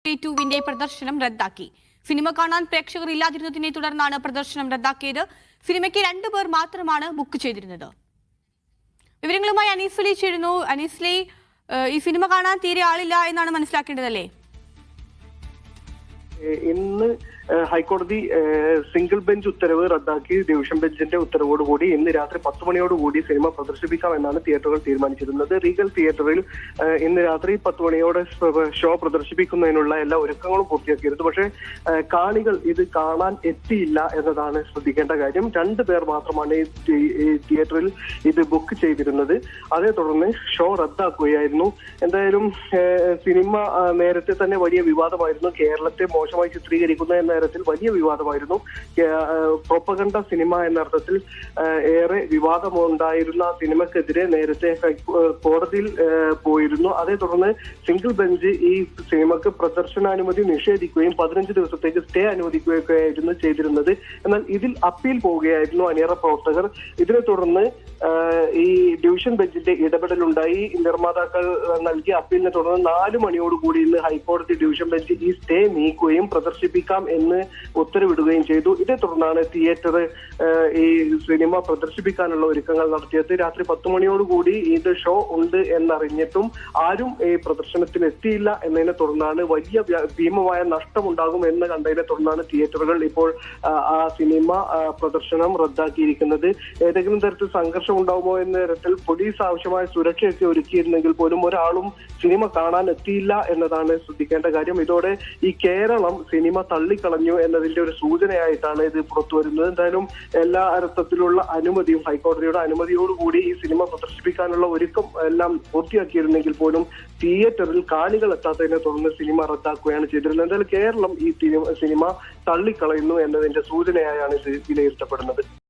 2-വിന്റെ പ്രദർശനം റദ്ദാക്കി. സിനിമ കാണാൻ പ്രേക്ഷകർ ഇല്ലാതിരുന്നതിനെ തുടർന്നാണ് പ്രദർശനം റദ്ദാക്കിയത്. സിനിമയ്ക്ക് 2 പേർ മാത്രമാണ് ബുക്ക് ചെയ്തിരുന്നത്. വിവരങ്ങളുമായി അനീസ്ലി ചേരുന്നു. അനീസ്ലി, ഈ സിനിമ കാണാൻ തീരെ ആളില്ല എന്നാണ് മനസ്സിലാക്കേണ്ടതല്ലേ? ഇന്ന് ഹൈക്കോടതി സിംഗിൾ ബെഞ്ച് ഉത്തരവ് റദ്ദാക്കി ഡിവിഷൻ ബെഞ്ചിന്റെ ഉത്തരവോടുകൂടി ഇന്ന് രാത്രി 10 മണിയോടുകൂടി സിനിമ പ്രദർശിപ്പിക്കാമെന്നാണ് തിയേറ്ററുകൾ തീരുമാനിച്ചിരുന്നത്. റീഗൽ തിയേറ്ററിൽ ഇന്ന് രാത്രി 10 മണിയോടെ ഷോ പ്രദർശിപ്പിക്കുന്നതിനുള്ള എല്ലാ ഒരുക്കങ്ങളും പൂർത്തിയാക്കിയിരുന്നു. പക്ഷേ കാണികൾ ഇത് കാണാൻ എത്തിയില്ല എന്നതാണ് ശ്രദ്ധിക്കേണ്ട കാര്യം. 2 പേർ മാത്രമാണ് ഈ തിയേറ്ററിൽ ഇത് ബുക്ക് ചെയ്തിരുന്നത്. അതേ തുടർന്ന് ഷോ റദ്ദാക്കുകയായിരുന്നു. എന്തായാലും സിനിമ നേരത്തെ തന്നെ വലിയ വിവാദമായിരുന്നു. കേരളത്തെ മോശമായി ചിത്രീകരിക്കുന്ന എന്ന തരത്തിൽ വലിയ വിവാദമായിരുന്നു. പ്രൊപ്പഗണ്ട സിനിമ എന്ന അർത്ഥത്തിൽ ഏറെ വിവാദമുണ്ടായിരുന്ന സിനിമക്കെതിരെ നേരത്തെ കോടതിയിൽ പോയിരുന്നു. അതേ തുടർന്ന് സിംഗിൾ ബെഞ്ച് ഈ സിനിമക്ക് പ്രദർശനാനുമതി നിഷേധിക്കുകയും 15 ദിവസത്തേക്ക് സ്റ്റേ അനുവദിക്കുകയായിരുന്നു ചെയ്തിരുന്നത്. എന്നാൽ ഇതിൽ അപ്പീൽ പോവുകയായിരുന്നു അണിയറ പ്രവർത്തകർ. ഇതിനെ തുടർന്ന് ഈ ഡിവിഷൻ ബെഞ്ചിന്റെ ഇടപെടലുണ്ടായി. നിർമ്മാതാക്കൾ നൽകിയ അപ്പീലിനെ തുടർന്ന് 4 മണിയോടുകൂടി ഇന്ന് ഹൈക്കോടതി ഡിവിഷൻ ബെഞ്ച് ഈ സ്റ്റേ നീക്കുകയും പ്രദർശിപ്പിക്കാം എന്ന് ഉത്തരവിടുകയും ചെയ്തു. ഇതേ തുടർന്നാണ് തിയേറ്റർ ഈ സിനിമ പ്രദർശിപ്പിക്കാനുള്ള ഒരുക്കങ്ങൾ നടത്തിയത്. രാത്രി 10 മണിയോടുകൂടി ഇത് ഷോ ഉണ്ട് എന്നറിഞ്ഞിട്ടും ആരും ഈ പ്രദർശനത്തിന് എത്തിയില്ല എന്നതിനെ തുടർന്നാണ് വലിയ ഭീമമായ നഷ്ടമുണ്ടാകും എന്ന് കണ്ടതിനെ തുടർന്നാണ് തിയേറ്ററുകൾ ഇപ്പോൾ ആ സിനിമ പ്രദർശനം റദ്ദാക്കിയിരിക്കുന്നത്. ഏതെങ്കിലും തരത്തിൽ സംഘർഷം ഉണ്ടാകുമോ എന്ന തരത്തിൽ പോലീസ് ആവശ്യമായ സുരക്ഷയൊക്കെ ഒരുക്കിയിരുന്നെങ്കിൽ പോലും ഒരാളും സിനിമ കാണാൻ എത്തിയില്ല എന്നതാണ് ശ്രദ്ധിക്കേണ്ട കാര്യം. ഇതോടെ ഈ കേരളം സിനിമ തള്ളിക്കളഞ്ഞു എന്നതിന്റെ ഒരു സൂചനയായിട്ടാണ് ഇത് പുറത്തു വരുന്നത്. എന്തായാലും എല്ലാ അർത്ഥത്തിലുള്ള അനുമതിയും ഹൈക്കോടതിയുടെ അനുമതിയോടുകൂടി ഈ സിനിമ പ്രദർശിപ്പിക്കാനുള്ള ഒരുക്കം എല്ലാം പൂർത്തിയാക്കിയിരുന്നെങ്കിൽ പോലും തിയേറ്ററിൽ കാണികൾ എത്താത്തതിനെ തുടർന്ന് സിനിമ റദ്ദാക്കുകയാണ് ചെയ്തിരുന്നത്. എന്തായാലും കേരളം ഈ സിനിമ തള്ളിക്കളയുന്നു എന്നതിന്റെ സൂചനയായാണ് ഇത് വിലയിരുത്തപ്പെടുന്നത്.